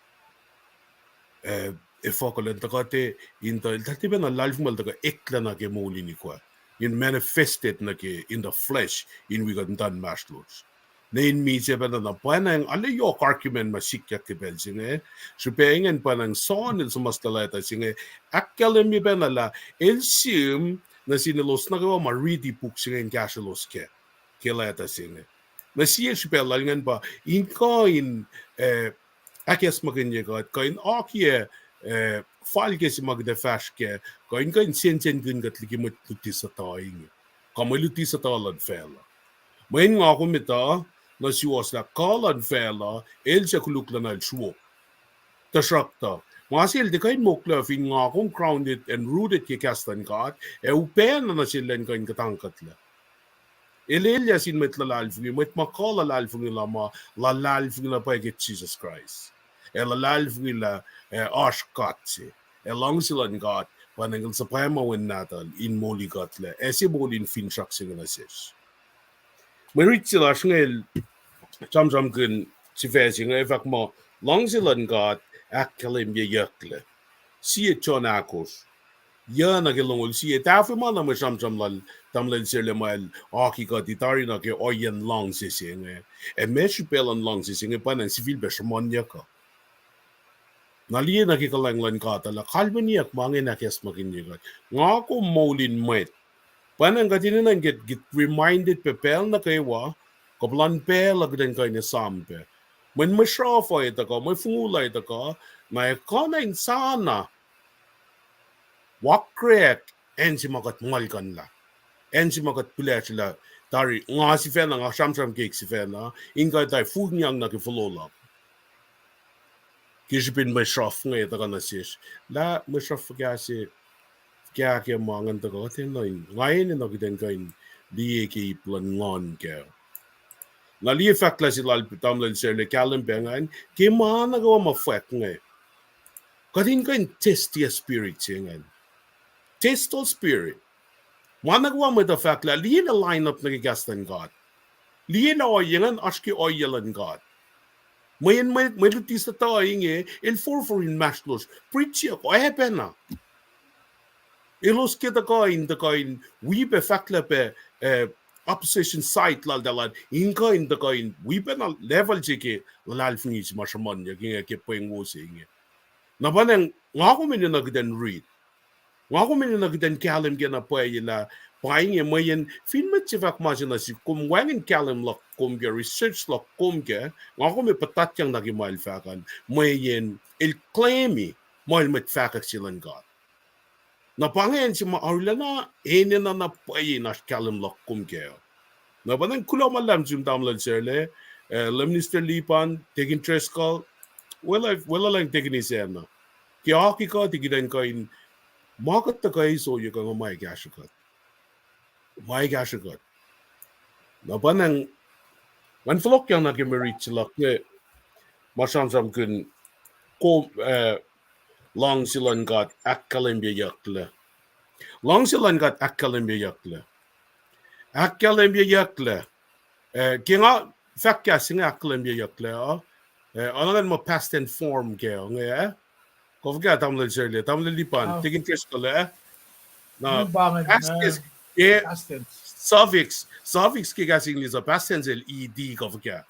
fokolen takate inta tati bena life mal taka ekla na ke moli ni kwa in manifested na ke in the flesh in we got done masters nein mi se bena na panang alle yo argument masikya ke bel singe supengen panang son il sumastalata singe akkel mi bena la el sim na sinilos na ko ma ready book singe gaslos ke lata singe na siya supela ngan ba in coin akes maganya got coin akie falke si magde fashke ko inka sen gun gat ligi mo luti sa taing ka mo luti sa talad fela main nga ko mita na si was la kalad fela el sa kulukla na shwo ta shakta masil de kain mokla fin nga kong grounded and rooted ke kastan kat upen na silen kain katangkat la Elia sin met lalalfing met makala lalfing lama la lalfing la pa get Jesus Christ ela lalfing la ashkatse elong silan got panangil sa pama wen natal in moli gotle esi bolin fin shaksing na sis merit sila ngel cham kun si fesing efak mo long silan got akkalim ye yakle si chon akos ya na gelongol si tafu ma na mo cham lal tamlen sirle mal aki got itari na ke oyen long sising mesh pelan long sising panang civil beshamon yaka Naliye nakikalanglan ka tala kalbaniyak mangin nakes makinyigat nga ko molin met panang katininan get reminded pepel na kaywa kaplan pe lagden kay ni sampe men mashafa ita ka may fungula ita ka na ikana insana wakrek en si makat malkan la en si makat pilash la tari nga si fena nga shamsham cake si fena ingay tay funyang nakifulolak Kishpin may shroff nga ito ka na sis. La, may shroff kasi kaya mangan to ko. Tinoy, ngayon na kita kain di ki plan ngon ka. Nali effect la sila tamlan sila kalimbengan, ki mana gawa ma-effect nga. Kadin kain test ya spirit singan. Test all spirit. Mana gawa mo ito effect la, liyan na lineup na kigastan God. Liyan na oyelan, aski oyelan God. May lutis na tayo el for in mashlos. Preach ako, pena. Ilos kita kain, we be fakla pe opposition side lal dalan, inka in the kain, we be na level jike, lal fungis mashaman, yaking a kipoing wosing. Nabanang, nga ko minyo nagdan read. Nga ko minyo nagdan kalim gina pa yila, buying a mayan fin machivak masinasi kum wangin kalim lock kum ge research lock kum ge ngako me patat yang nagi mail fakan mayan il claimi mail met fakak silan god na pangen si maarlana ene na payin as kalim lock kum ge na banan kula malam zum damlan serle Minister Lipan taking treskal well lang taking isena kaya ka tigidan kain market ta kai so you kan mai gashikat na banang man flok yang naging reach lak ne masam kun kom long silan got akkalembia yakle long silan got akkalembia yakle kinga fakka singa akkalembia yakle anangan mo past and form ke nge ko ga tamle serle tamle lipan tigin treskale na past is Past tense. suffix ke gasing lisa past tense ed ko ga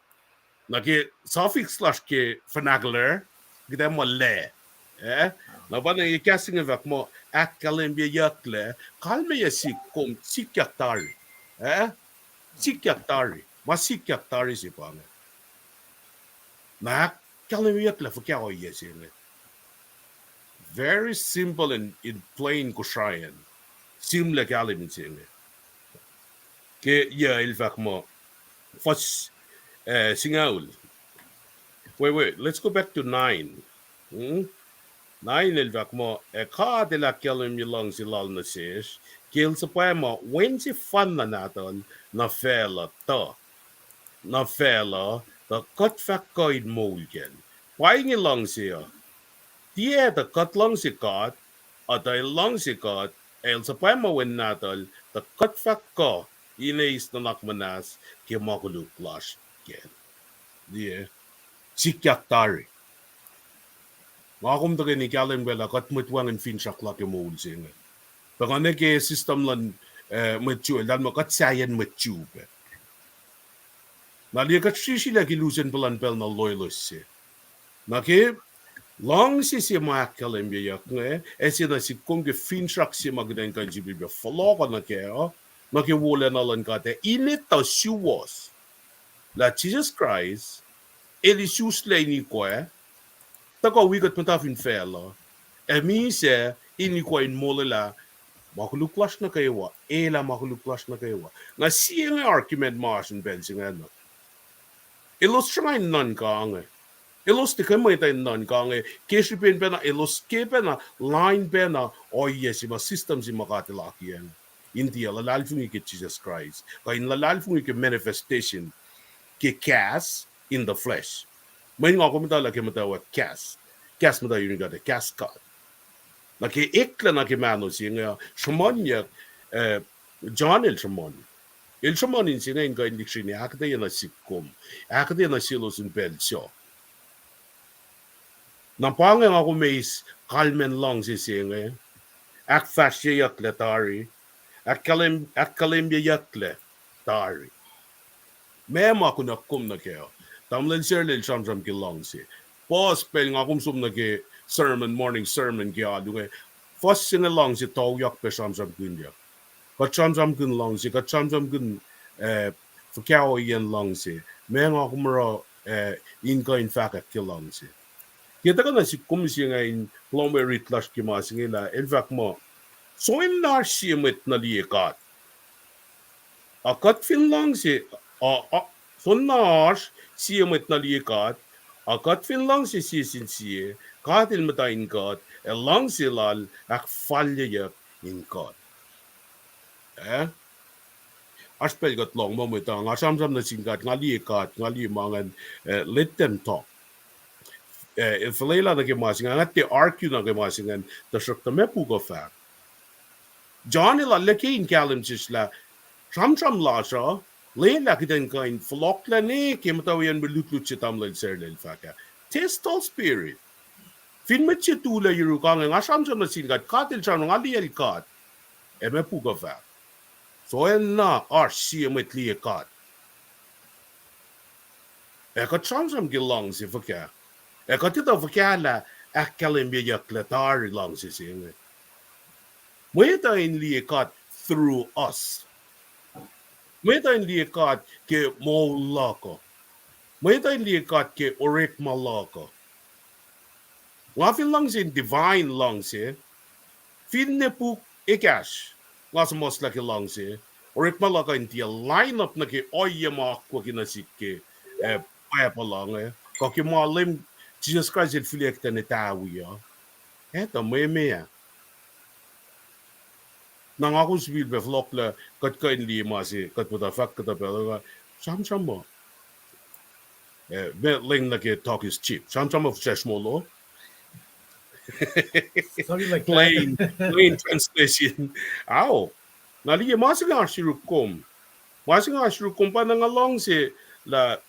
na ke suffix slash ke vernacular gida mo le na ba na casting vak mo akkalembia yakle kalme ya sikom sikyaktari sikyaktari masikyaktari si pa na akkalembia yakle for kya oye sine very simple and in plain kushayan simple kalim sine ke ya il vak mo fos singaul wait let's go back to 9 9 el vak mo ka de la kelem yelong si lal na ses kel sa pa mo when si fan na naton na fela the cut fak koid mulgen why ngi long si tie the cut long si kat at ay long si kat el sa pa mo when naton the cut fak ko ineis na nakmanas ke makuluk clash gen die sikyaktari Warum drin ni galen bela kat mit wangen fin shakla ke mol singe. Bagane ke system lan mit chu dan mo kat sayen mit chu be. Na li kat shishi la ki lusen pelan pel na loyalist se. Na ke long si ma kalen be yak ne esi na si kong ke fin shak si magden kan jibi be follow na ke na ke wole na lan kate init ta she was. La Jesus Christ ele shusle ni ko Tako wigat matafin fela. Mi se ini ko in molela makuluklas na kayo ela makuluklas na kayo. Na siya nga argument masin bensing ano. Ilos siya nan kange. Ilos di kamay tayo nan kange. Kesipin pa na ilos kepe na line pa na yes si ma system si makatilaki yan. Hindi lalalfungi ke Jesus Christ. Kaya lalalfungi ke manifestation ke cas in the flesh. May nga ako matala ke matawa cas matawa yun nga cas cut. Na ke ekla na ke mano siya nga shaman niya John el shaman. El shaman in siya nga yung kain diksyon niya akada yan na sikom. Akada yan na silos in belsyo. Nampanga nga ako may kalmen lang siya nga. Ak fasya yakle tari. Ak kalimbya yakle tari. Mema ako na kum na kayo. Tamlen sirlil shamsham ki lang si. Pos pel nga kumsum na ki morning sermon ki adu nga. Fos singa lang si tau yak pe shamsham kun yak. Kat shamsham kun lang si. Kat shamsham kun fakao yan lang si. Me nga kumara inka in fakat ki lang si. Kita ka na si kumsi nga in plombe ritlash ki masing ila. In fact mo, so in nar siyamit na liyekat. Akat fin lang si. Sonnaars zie je met nalikat, akat fin lang si sisin siye, katil matain kat, lang silal, ak falje je in kat. Aspel gat long mo met ang asamsam na singkat, ngalikat, ngalimangan, let them talk. Verlela na kemasing, angat te argue na kemasingan, tasok na me puga fact. John ila leki in kalim sisla, Sham la siya, Lela kitan kain flock la ne kematawian belutlut si tamlan serlel faka. Testol spirit. Fin met si tula yuru kang nga sam na singat katil siya ng aliyal kat. Me puga fa. So en na siya met liya kat. Kat sam gilang si faka. Kat ito faka la akalim biyak latari lang si singa. Mweta in liya kat through us. May tayo likat ke maula ko. May tayo likat ke orik malako. Nga lang sin divine lang si. Fin ne po ikash. Nga sa mas laki lang si. Orik malako inti line up na ke oye makwa kinasik ke pa lang eh. Kaki malim Jesus Christ it filekta ni tawi ya. Eto may ya. Nang ako sabihin be flok la kat kain li masi kat puta fak kata pela sam mo. Ling na ke talk is cheap. Sam mo fresh mo lo. Something like plain that. translation. Aw. Nali masi nga shirukom. Masi nga shirukom pa nang along si la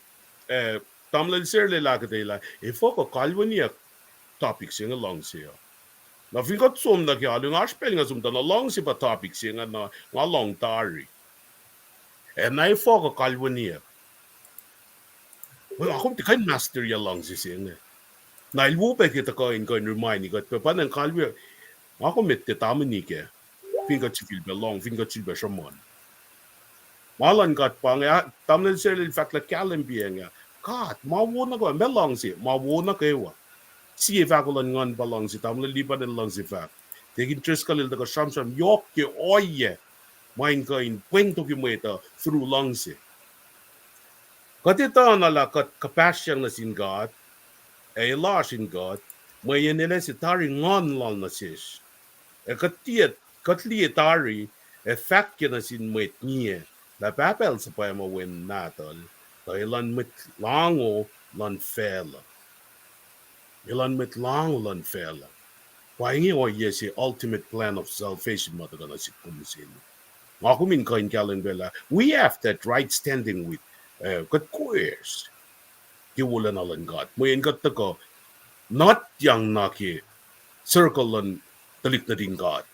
tamlal sir le la kate la. Ifo ko kalwaniya topics yung along siya. Na fingat som na kaya yung aspel nga som na long si pa topics yung nga long tari. Na ifo ko kalwaniya. Well, ako ti kain master ya long si siya. Na ilwo pa kita kain remind ni kat pa nang kalwi. Ako mit ti tamen ni ke. Fingat si fil belong, fingat si be shamon. Malan kat pa nga tamlen sir in fact la kalimbiya nga. Kat mawo na ko belong si, mawo na kayo. Sige fakulan ngon balong si tamle lipa den lang si fak. Tegin tres kalil da sham yok ke oye. Main kain kwento ki mweta through lang si. Katita na la kat kapasyang na sin God. La sin God. Mayan nila si tari ngon lang na sis. Katliet tari fakya na sin mwet niya. La papel sa pa mawin natol. Kailan mit lango lan fela. Ilan mit lang lan fela. Pahingi o si ultimate plan of salvation mataga na si kumisin. Ako min kain kalen bela. We have that right standing with God queers. Kiwala na lang God. Mayin kat ko not yang naki circle lan talik na din God.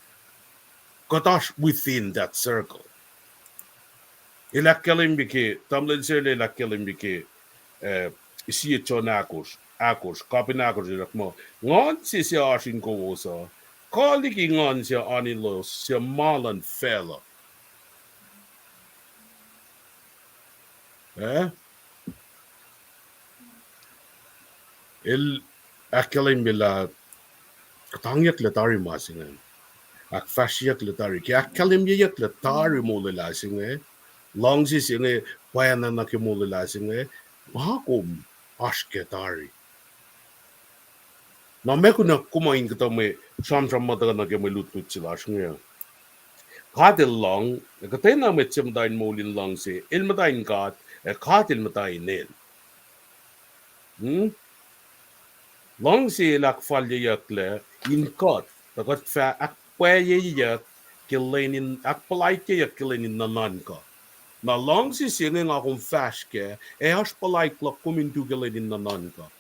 Katash within that circle. Ilakalim biki tamlen sirle ilakalim biki isiye chonakos. Akos, kapin akos irak mo. Ngon si siya asin ko usa. Kaliki ngon siya anilos siya malan fela. Akalim bila katangyak letari masingan. Ak fasyak letari. Kaya akalim yak letari mo lalasing Long si siya payanan na kimo lalasing Mahakom asketari. Na me kuna kumain kita me sham mata na ke me lut sila shngya. Katil long, katay na me chim dain molin long si ilmatain kat katil matain nen. Long si lak falya yakle in kat takat fa akpaye yak kilenin akpalay yak kilenin nanan ka. Na long si singing akong fash ke has palay klak kumintu kilenin nanan ka.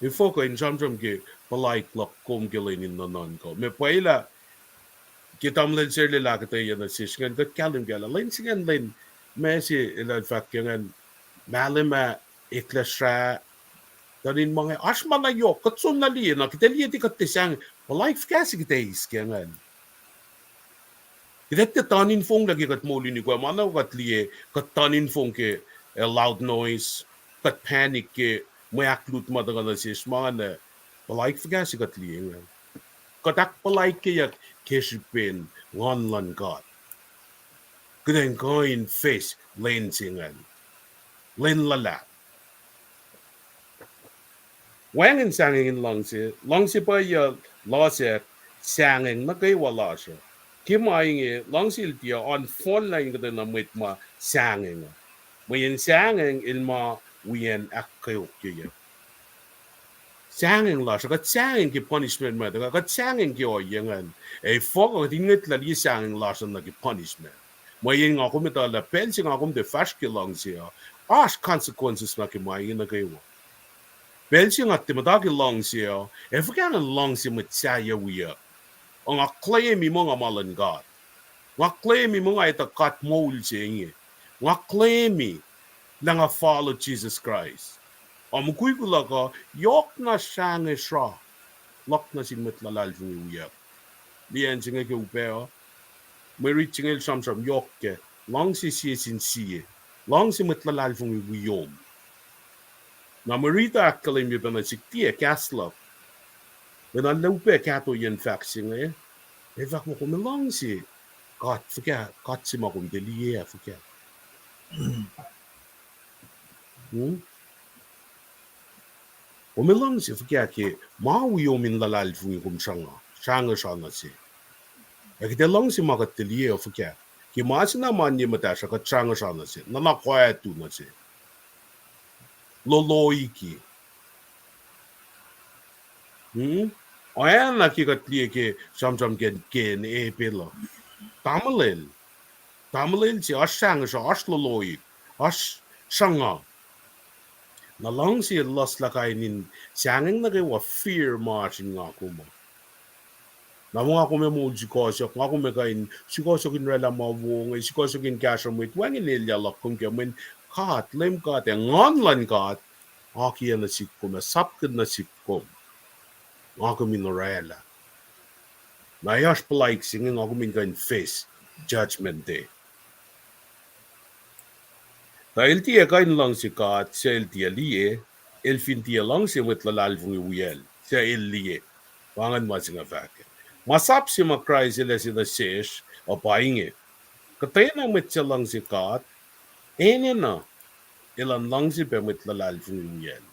Ifo ko in jam ke palay klak kum kilenin nanan ka. Me paila kitam len sir lila katay yan sis ngan kat kalim gala len singan len me si ilan fact yan malima iklasra danin mga asma na yo katsum na liya na kitaliya di katisang palay kasi kita iskengan. Kita tanin fong lagi kat muli ni ko mana kat liye kat tanin fong ke loud noise kat panic ke may aklut madagan na sis mga na palay kasi kat liye katak palay kaya kesipin ngon lan kat kudeng koin face len singan len lala wangin sangin lang si pa ya la se sangin na kay wala siya Kimaing langsil dia on phone line kada na mit ma sanging. Mayin sanging ilma wiyan akayo kaya. Sanging la kat sanging ki punishment ma kat sanging ki oyangan. Fog dinget la li sanging la na ki punishment. Mayin ako mita la pensing ako de fash ki lang siya. Consequences na ki mayin na kayo. Pensing at timadaki lang siya. Fagana lang siya mit saya wiya. Ang claim mo nga malan God. Nga claim mo nga ita kat mol siya niya. Nga claim na nga follow Jesus Christ. Ang kuy ko lang ka, yok na siya nga siya. lok na sin metlalal fung uyak lian singa ke upeo meri chingel sam yokke long si sin sie long si metlalal fung uyom na merita akalim mi bana siktie kasla when I lupe kato yen faxing e vak mo kom long si got forget got si mo kom delie forget Om lang si forget ke ma uyom in lalal fung kom shanga si ek de lang si magat delie forget ki ma sina man ni mata shaka shanga si na quiet tu na si loloiki Ayan nakikatliye ke samsam gen e pela. Tamalel si asyang sa asloloy. Sanga. Nalang si las lakay nin siyangin na kayo fear marching nga ko mo. Namo nga ko mo sikosok nga ko kain sikosokin rela mawong sikosokin kasha mo itwangin nilya lakum kaya men kat lem kat ngonlan kat aki na sikkom sapkid na sikkom. Ako minorela. Na yash palaik singing ako min kain face judgment day. Dahil tiya kain lang si kat sa el tiya liye, el fin tiya lang si wetlalal fung iwiyel sa el liye. Pangan masinga fake. Masap si makray sila sila sesh o painge. Katay na met siya lang si kat, ene na ilan lang si pe wetlalal fung iwiyel.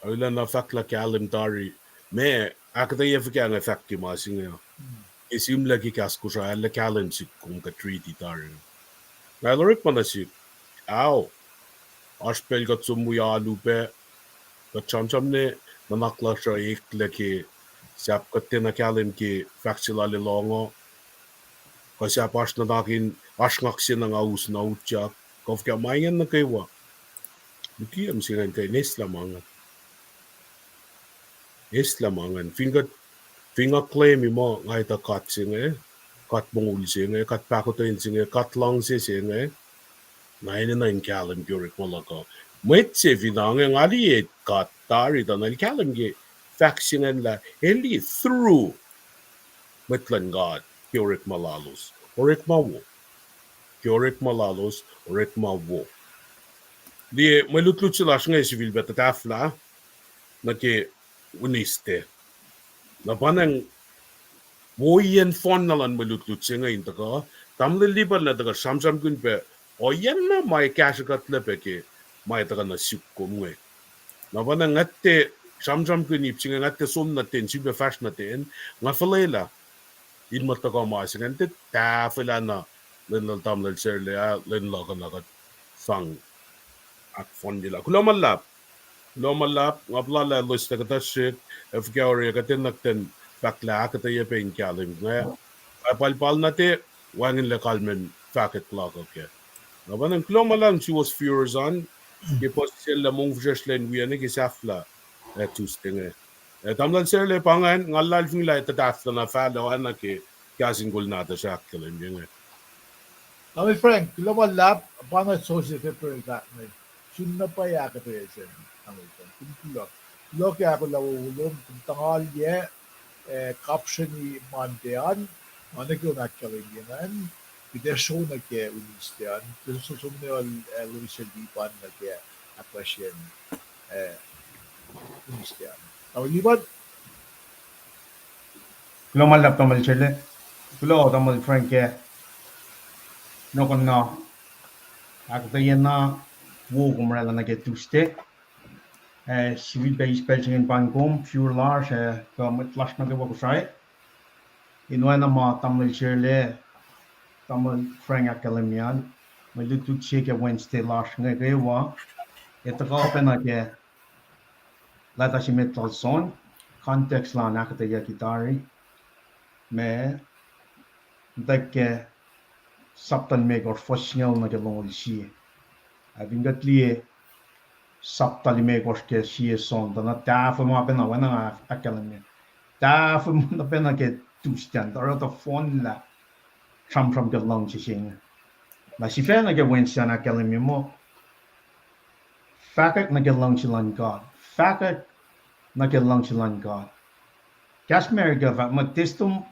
Ayla na fakla kalim dari me akadaya fikya nga fakti masinga isim lagi kasku sa ala kalim si kung ka treaty dari nalorik mana si aw aspel kat sumuya lupe kat cham ne nanakla sa ikla ki siap katte na kalim ki faksila li longo kasi apas na dakin asngaksin na nga us na utyak kofka mayan na kaywa bukiyam singan kay nesla mga Islamangan finger claim mo ngay ta kat singe kat mongul singe kat pakotin singe kat lang singe nain na in kalam gyurik malaka met se vinang ngali kat tari da na kalam ge faxingen la eli through metlan god gyurik malalos orik mawo gyurik malalos orik mawo di malutlut sila singe civil beta tafla na ke uniste na panang moyen fon nalan malutlut singa intaka tamle liban na daga samsam kun pe o yan na mai cash kat lepe ke mai daga na sikko mwe na panang ngatte samsam kun ipsinga ngatte som na ten sibe fash na ten nga falela in mataka ma singa te ta fela na len tamle serle len la kana kat sang ak fon dila Lomalap, ngaplala los na katashik, FKR katinakten, bakla kataya pa in kalim. Nga, palpal na te, wangin la kalmen, faket clock, okay. Nabanang klomalang she was furious on, kipos sila mong fjeslen wiyanig isafla, Tuesday nga. Tamlan sila pangan, ngalal fing la itatafla na fala, wana ki, kasingol nata siya kalim yun nga. Now, my friend, lumalap, paano social paper that may sunna pa ya ka present. Ang ito. Lo kaya ako lawulong kung tangalye caption ni Mantean, ko nagkalinginan, pidersyo na kaya unistian, susunod na Luis Lipan na kaya apasyen unistian. Ang liban? Kulo malap tamal chile. Kulo tamal Frank ke. No kon na. Aktayen na wo kumrela na ke Tuesday. Civil base spelling pangkom pure large met last na ke sai. Inwa na ma tamal chile. Tamal Frank Academian. May lutu check Wednesday last nga ke wa. Ito ka open na ke. Lata si metal son. Context la nakataya kitari. Me dakke saptan meg or fosnel na ke longol si. Vingat liye saptali meg or ke si son na ta fa mo pena wana academy. Ta fa mo na pena ke tustan or ta phone la from ke long si sing. Na si fa na ke Wednesday na academy mo Fakak nagilang silang God. Fakak nagilang silang God. Kashmir gava, ma testum